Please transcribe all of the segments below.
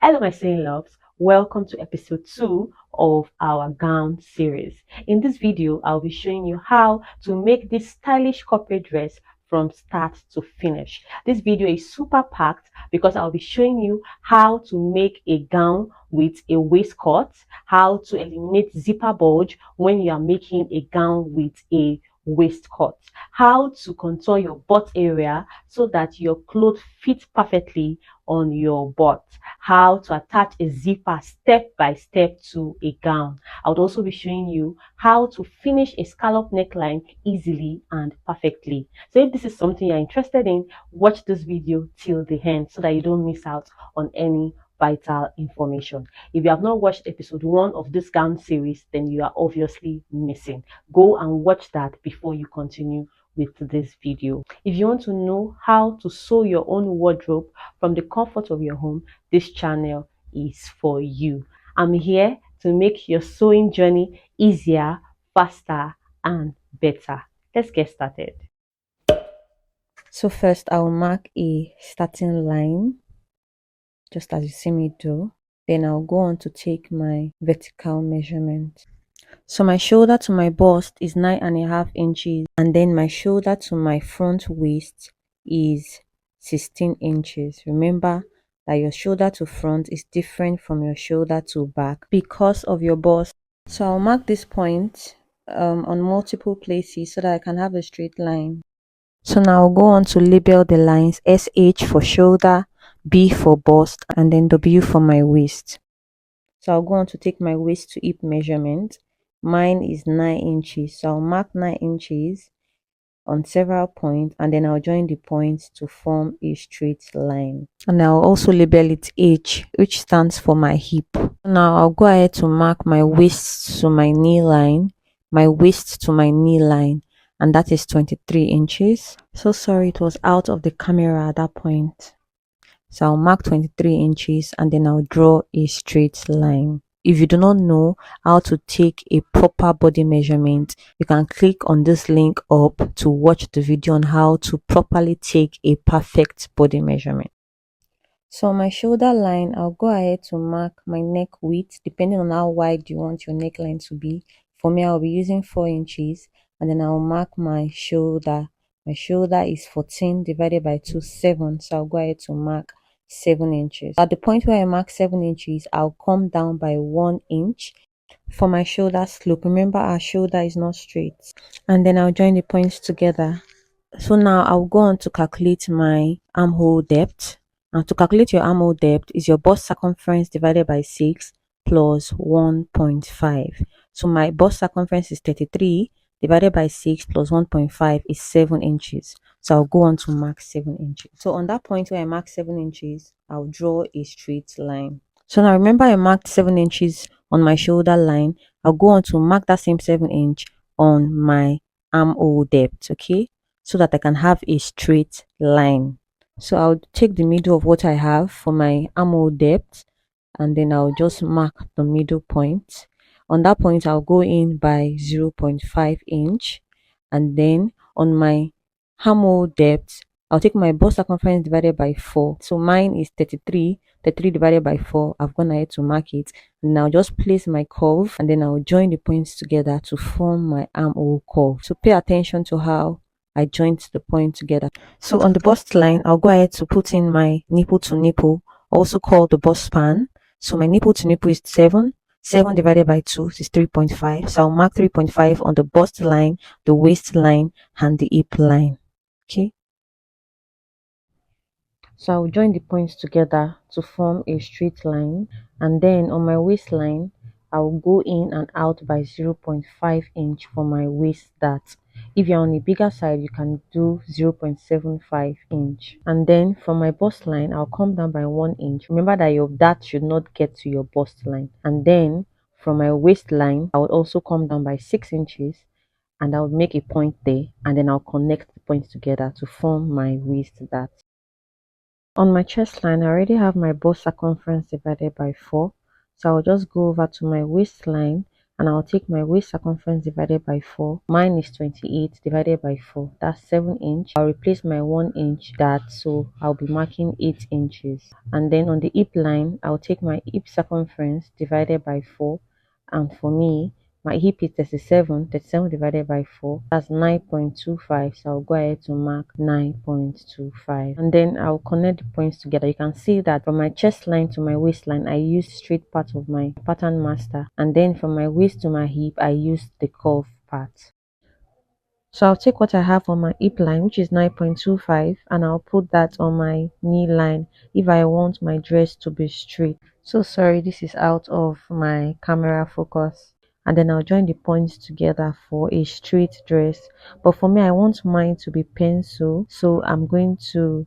Hello my sewing loves, welcome to episode 2 of our gown series. In this video, I'll be showing you how to make this stylish corporate dress from start to finish. This video is super packed because I'll be showing you how to make a gown with a waistcut, how to eliminate zipper bulge when you are making a gown with a waistcut, how to contour your butt area so that your clothes fit perfectly on your butt, how to attach a zipper step by step to a gown. I would also be showing you how to finish a scallop neckline easily and perfectly. So if this is something you're interested in, watch this video till the end so that you don't miss out on any vital information. If you have not watched episode 1 of this gown series, then you are obviously missing. Go and watch that before you continue with this video. If you want to know how to sew your own wardrobe from the comfort of your home, this channel is for you. I'm here to make your sewing journey easier, faster, and better. Let's get started. So first I'll mark a starting line, just as you see me do. Then I'll go on to take my vertical measurement. So my shoulder to my bust is 9.5 inches, and then my shoulder to my front waist is 16 inches. Remember that your shoulder to front is different from your shoulder to back because of your bust. So I'll mark this point on multiple places so that I can have a straight line. So now I'll go on to label the lines: SH for shoulder, B for bust, and then W for my waist. So I'll go on to take my waist to hip measurement. Mine is 9 inches, so I'll mark 9 inches on several points, and then I'll join the points to form a straight line. And I'll also label it H, which stands for my hip. Now I'll go ahead to mark my waist to my knee line, my waist to my knee line, and that is 23 inches. So sorry, it was out of the camera at that point. So I'll mark 23 inches and then I'll draw a straight line. If you do not know how to take a proper body measurement, you can click on this link up to watch the video on how to properly take a perfect body measurement. So on my shoulder line, I'll go ahead to mark my neck width depending on how wide you want your neckline to be. For me, I'll be using 4 inches, and then I'll mark my shoulder. My shoulder is 14 divided by 2, 7. So I'll go ahead to mark 7 inches. At the point where I mark 7 inches, I'll come down by 1 inch for my shoulder slope. Remember, our shoulder is not straight. And then I'll join the points together. So now I'll go on to calculate my armhole depth. And to calculate your armhole depth is your bust circumference divided by 6 plus 1.5. So my bust circumference is 33 divided by 6 plus 1.5 is 7 inches. So I'll go on to mark 7 inches. So on that point where I mark 7 inches, I'll draw a straight line. So now remember I marked 7 inches on my shoulder line. I'll go on to mark that same 7 inch on my armhole depth, okay? So that I can have a straight line. So I'll take the middle of what I have for my armhole depth, and then I'll just mark the middle point. On that point, I'll go in by 0.5 inch, and then on my armhole depth, I'll take my bust circumference divided by 4. So mine is 33 divided by 4. I've gone ahead to mark it, and I'll just place my curve, and then I'll join the points together to form my armhole curve. So pay attention to how I joined the point together. So on the bust line, I'll go ahead to put in my nipple to nipple, also called the bust span. So my nipple to nipple is 7. 7 divided by 2 is 3.5. So I'll mark 3.5 on the bust line, the waist line, and the hip line. Okay. So I'll join the points together to form a straight line. And then on my waistline, I'll go in and out by 0.5 inch for my waist dart. If you're on a bigger side, you can do 0.75 inch. And then from my bust line, I'll come down by 1 inch. Remember that your dart should not get to your bust line. And then from my waistline, I would also come down by 6 inches, and I'll make a point there, and then I'll connect the points together to form my waist dart. On my chest line, I already have my bust circumference divided by 4. So I'll just go over to my waistline, and I'll take my waist circumference divided by 4. Mine is 28 divided by 4. That's 7 inch. I'll replace my 1 inch that, so I'll be marking 8 inches. And then on the hip line, I'll take my hip circumference divided by 4. And for me, my hip is 37. 37 divided by 4. That's 9.25. So I'll go ahead to mark 9.25. And then I'll connect the points together. You can see that from my chest line to my waistline, I used straight part of my pattern master. And then from my waist to my hip, I used the curve part. So I'll take what I have on my hip line, which is 9.25, and I'll put that on my knee line if I want my dress to be straight. So sorry, this is out of my camera focus. And then I'll join the points together for a straight dress. But for me, I want mine to be pencil, so I'm going to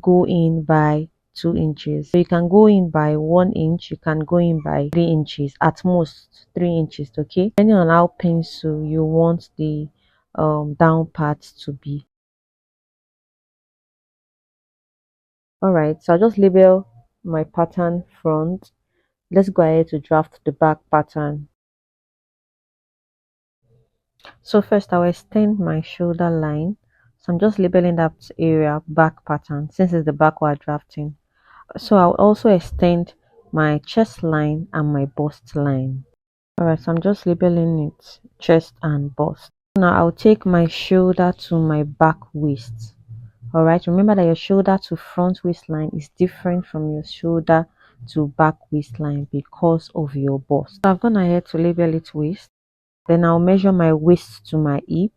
go in by 2 inches. So you can go in by 1 inch, you can go in by 3 inches, at most 3 inches, okay? Depending on how pencil you want the down part to be. All right, so I'll just label my pattern front. Let's go ahead to draft the back pattern. So first I'll extend my shoulder line. So I'm just labeling that area back pattern since it's the back we're drafting. So I'll also extend my chest line and my bust line. All right, so I'm just labeling it chest and bust. Now I'll take my shoulder to my back waist. All right, remember that your shoulder to front waistline is different from your shoulder to back waistline because of your bust. So I've gone ahead to label it waist. Then I'll measure my waist to my hip.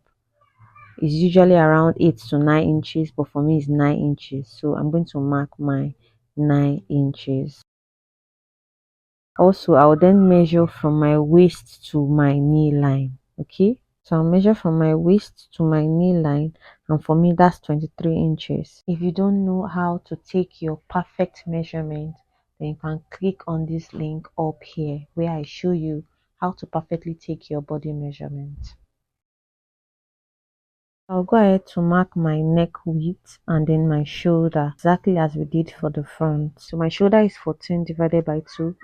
It's usually around 8 to 9 inches, but for me it's 9 inches. So I'm going to mark my 9 inches. Also, I'll then measure from my waist to my knee line. Okay, so I'll measure from my waist to my knee line, and for me that's 23 inches. If you don't know how to take your perfect measurement, then you can click on this link up here where I show you how to perfectly take your body measurement. I'll go ahead to mark my neck width and then my shoulder exactly as we did for the front. So my shoulder is 14 divided by 2,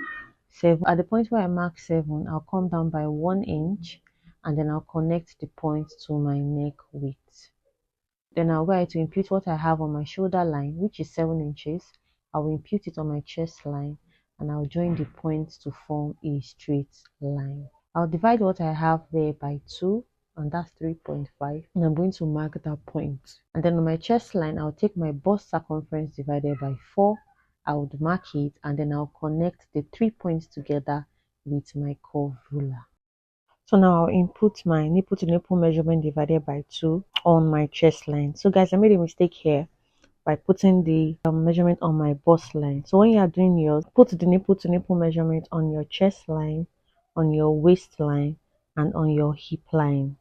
7. At the point where I mark 7, I'll come down by 1 inch and then I'll connect the point to my neck width. Then I'll go ahead to impute what I have on my shoulder line, which is 7 inches. I will impute it on my chest line and I'll join the points to form a straight line. I'll divide what I have there by 2, and that's 3.5, and I'm going to mark that point. And then on my chest line, I'll take my bust circumference divided by 4. I would mark it and then I'll connect the 3 points together with my curve ruler. So now I'll input my nipple to nipple measurement divided by 2 on my chest line. So guys, I made a mistake here by putting the measurement on my bust line. So when you are doing yours, put the nipple to nipple measurement on your chest line, on your waistline, and on your hip line.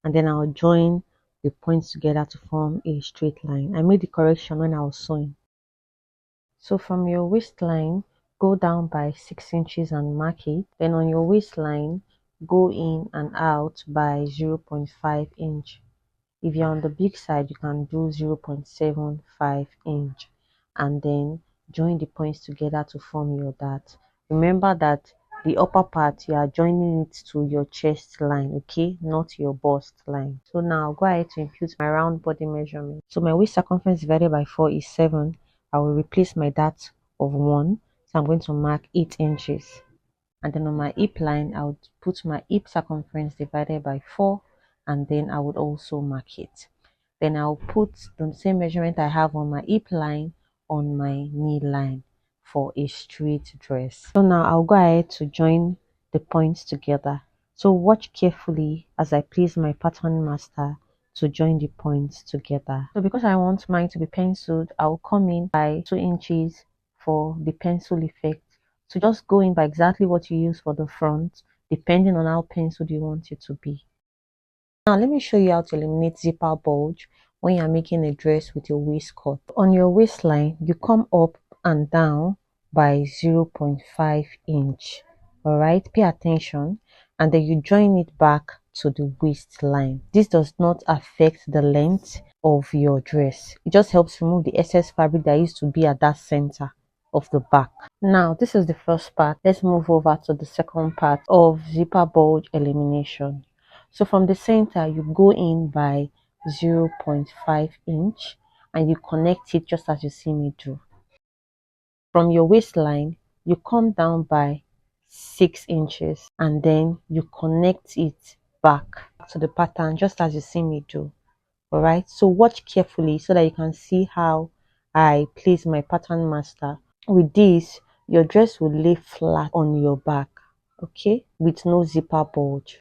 And then I'll join the points together to form a straight line. I made the correction when I was sewing. So from your waistline, go down by 6 inches and mark it. Then on your waistline, go in and out by 0.5 inch. If you're on the big side, you can do 0.75 inch and then join the points together to form your dart. Remember that the upper part, you are joining it to your chest line, okay, not your bust line. So now I'll go ahead to impute my round body measurement. So my waist circumference divided by 4 is 7. I will replace my dart of 1, so I'm going to mark 8 inches. And then on my hip line, I would put my hip circumference divided by 4, and then I would also mark it. Then I'll put the same measurement I have on my hip line on my knee line for a straight dress. So now I'll go ahead to join the points together. So watch carefully as I place my pattern master to join the points together. So because I want mine to be penciled, I'll come in by 2 inches for the pencil effect. So just go in by exactly what you use for the front, depending on how penciled you want it to be. Now let me show you how to eliminate zipper bulge when you're making a dress with your waistcut. On your waistline, you come up and down by 0.5 inch. Alright, pay attention, and then you join it back to the waistline. This does not affect the length of your dress. It just helps remove the excess fabric that used to be at that center of the back. Now this is the first part. Let's move over to the second part of zipper bulge elimination. So from the center, you go in by 0.5 inch and you connect it just as you see me do. From your waistline, you come down by 6 inches and then you connect it back to the pattern just as you see me do. Alright, so watch carefully so that you can see how I place my pattern master. With this, your dress will lay flat on your back, okay, with no zipper bulge.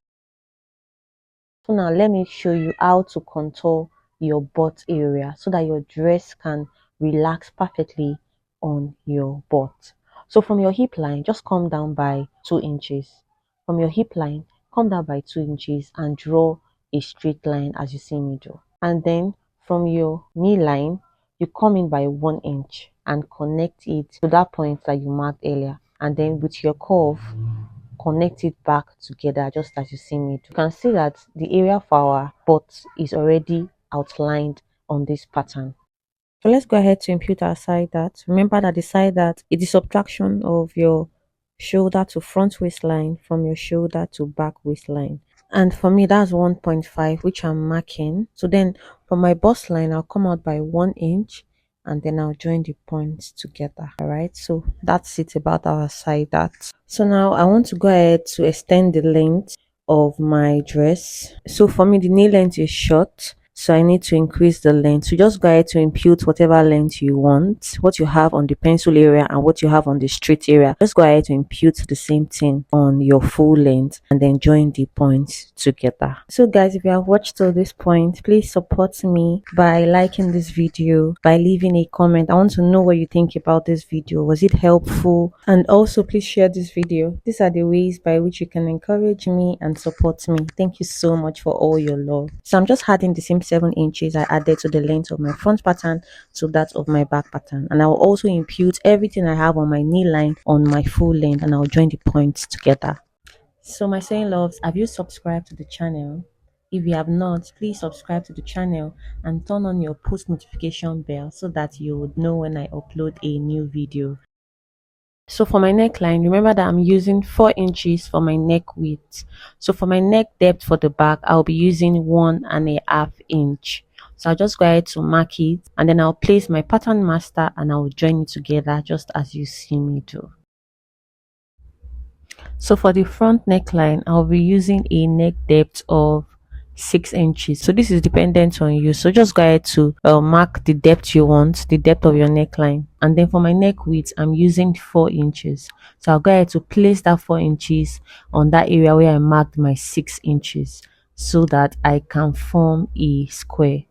So now let me show you how to contour your butt area so that your dress can relax perfectly on your butt. So from your hip line, just come down by 2 inches. From your hip line, come down by 2 inches and draw a straight line as you see me do. And then from your knee line, you come in by 1 inch and connect it to that point that you marked earlier. And then with your curve, connect it back together just as you see me do. You can see that the area for our butt is already outlined on this pattern. So let's go ahead to impute our side dart. Remember that the side dart is the subtraction of your shoulder to front waistline from your shoulder to back waistline. And for me, that's 1.5, which I'm marking. So then from my bust line, I'll come out by 1 inch and then I'll join the points together. All right, so that's it about our side dart. So now I want to go ahead to extend the length of my dress. So for me, the knee length is short, so I need to increase the length. So just go ahead to impute whatever length you want, what you have on the pencil area and what you have on the straight area. Just go ahead to impute the same thing on your full length and then join the points together. So guys, if you have watched till this point, please support me by liking this video, by leaving a comment. I want to know what you think about this video. Was it helpful? And also please share this video. These are the ways by which you can encourage me and support me. Thank you so much for all your love. So I'm just adding the same 7 inches I added to the length of my front pattern to that of my back pattern, and I will also impute everything I have on my knee line on my full length and I'll join the points together. So my sewing loves, have you subscribed to the channel? If you have not, please subscribe to the channel and turn on your post notification bell so that you would know when I upload a new video. So for my neckline, remember that I'm using 4 inches for my neck width. So for my neck depth for the back, I'll be using 1.5 inch. So I'll just go ahead to mark it and then I'll place my pattern master and I'll join it together just as you see me do. So for the front neckline, I'll be using a neck depth of 6 inches. So this is dependent on you. So just go ahead to mark the depth you want, the depth of your neckline. And then for my neck width, I'm using 4 inches. So I'll go ahead to place that 4 inches on that area where I marked my 6 inches so that I can form a square.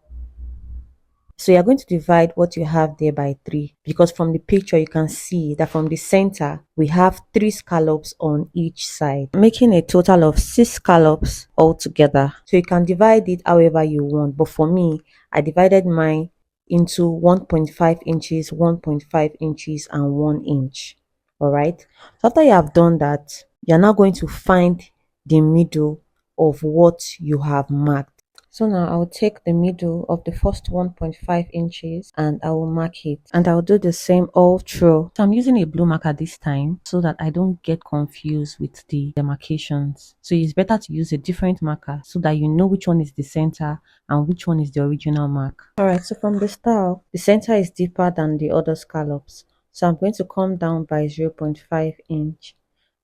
So you're going to divide what you have there by 3, because from the picture you can see that from the center we have 3 scallops on each side, making a total of 6 scallops altogether. So you can divide it however you want, but for me, I divided mine into 1.5 inches, 1.5 inches and 1 inch. All right, so after you have done that, you're now going to find the middle of what you have marked. So now I'll take the middle of the first 1.5 inches and I will mark it, and I'll do the same all through. So I'm using a blue marker this time so that I don't get confused with the demarcations. So it's better to use a different marker so that you know which one is the center and which one is the original mark. Alright, so from the start, the center is deeper than the other scallops. So I'm going to come down by 0.5 inch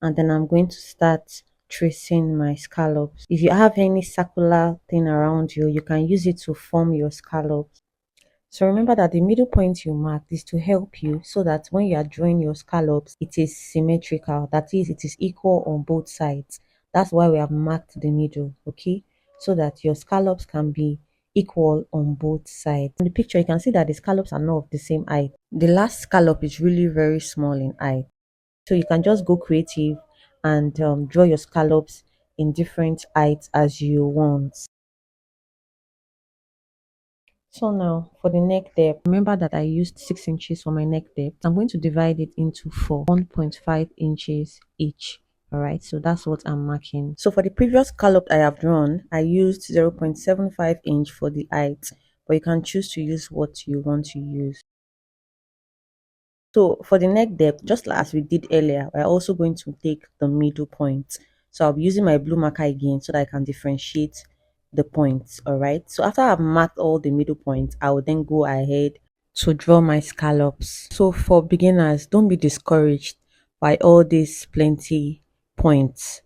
and then I'm going to start tracing my scallops. If you have any circular thing around you, you can use it to form your scallops. So remember that the middle point you marked is to help you so that when you are drawing your scallops, it is symmetrical. That is, it is equal on both sides. That's why we have marked the middle, okay? So that your scallops can be equal on both sides. In the picture, you can see that the scallops are not of the same height. The last scallop is really very small in height. So you can just go creative and draw your scallops in different heights as you want. So now for the neck depth, remember that I used 6 inches for my neck depth. I'm going to divide it into 4, 1.5 inches each. All right, so that's what I'm marking. So for the previous scallop I have drawn, I used 0.75 inch for the height, but you can choose to use what you want to use. So for the neck depth, just as we did earlier, we're also going to take the middle point. So I'll be using my blue marker again so that I can differentiate the points. All right. So after I've marked all the middle points, I will then go ahead to draw my scallops. So for beginners, don't be discouraged by all these plenty points.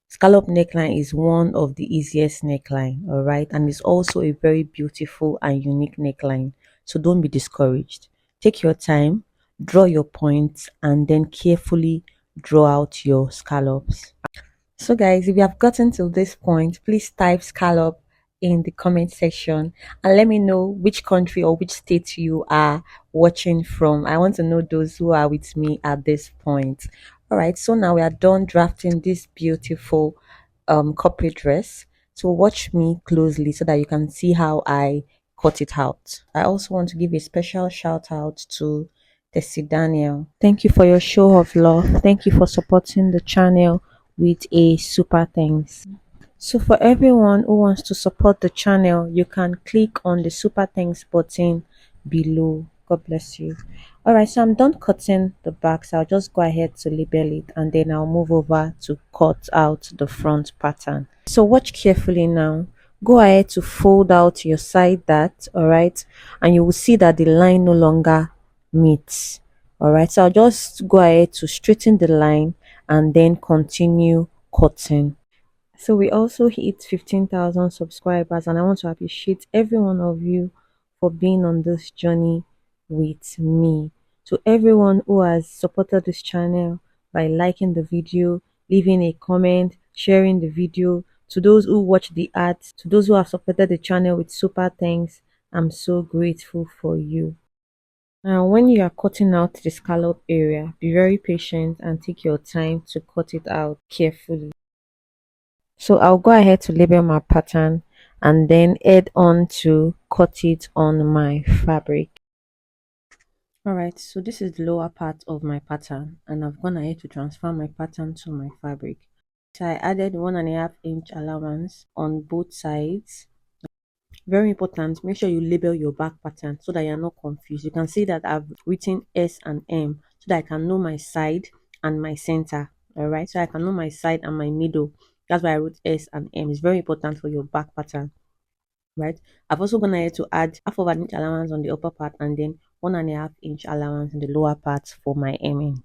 Scallop neckline is one of the easiest neckline, all right, and it's also a very beautiful and unique neckline. So don't be discouraged. Take your time, draw your points, and then carefully draw out your scallops. So guys, if you have gotten to this point, please type scallop in the comment section and let me know which country or which state you are watching from. I want to know those who are with me at this point. All right, so now we are done drafting this beautiful corporate dress. So watch me closely so that you can see how I cut it out. I also want to give a special shout out to Tessie Daniel. Thank you for your show of love. Thank you for supporting the channel with a super thanks. So for everyone who wants to support the channel, you can click on the super thanks button below. God bless you. Alright, so I'm done cutting the back, so I'll just go ahead to label it and then I'll move over to cut out the front pattern. So watch carefully now. Go ahead to fold out your side dart, alright, and you will see that the line no longer meets. Alright, so I'll just go ahead to straighten the line and then continue cutting. So we also hit 15,000 subscribers, and I want to appreciate every one of you for being on this journey with me. To everyone who has supported this channel by liking the video, leaving a comment, sharing the video, to those who watch the ads, to those who have supported the channel with super thanks, I'm so grateful for you. Now, when you are cutting out the scallop area, be very patient and take your time to cut it out carefully. So I'll go ahead to label my pattern and then head on to cut it on my fabric. Alright, so this is the lower part of my pattern and I've gone ahead to transfer my pattern to my fabric. So I added 1.5 inch allowance on both sides. Very important, make sure you label your back pattern so that you're not confused. You can see that I've written S and M so that I can know my side and my center. Alright, so I can know my side and my middle. That's why I wrote S and M. It's very important for your back pattern, right? I've also gone ahead to add half of an inch allowance on the upper part and then 1.5 inch allowance in the lower part for my hemming.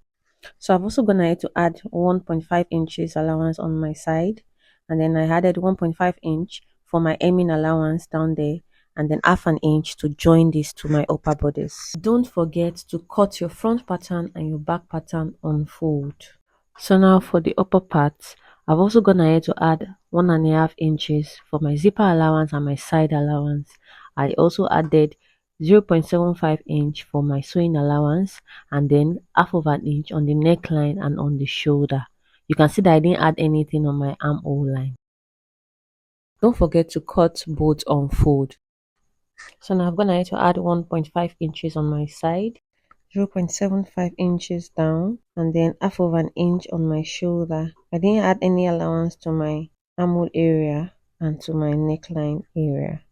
So I've also gone ahead to add 1.5 inches allowance on my side, and then I added 1.5 inch for my hemming allowance down there, and then half an inch to join this to my upper bodice. Don't forget to cut your front pattern and your back pattern on fold. So now for the upper part, I've also gone ahead to add 1.5 inches for my zipper allowance and my side allowance. I also added 0.75 inch for my sewing allowance and then half of an inch on the neckline and on the shoulder. You can see that I didn't add anything on my armhole line. Don't forget to cut both on fold. So now I've gone ahead to add 1.5 inches on my side, 0.75 inches down, and then half of an inch on my shoulder. I didn't add any allowance to my armhole area and to my neckline area.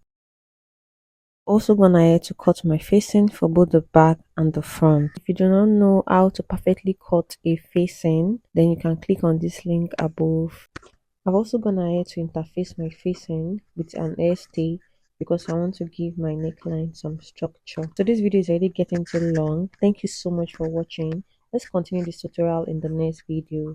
Also gone ahead to cut my facing for both the back and the front. If you do not know how to perfectly cut a facing, then you can click on this link above. I've also gone ahead to interface my facing with an hairstay because I want to give my neckline some structure. So this video is already getting too long. Thank you so much for watching. Let's continue this tutorial in the next video.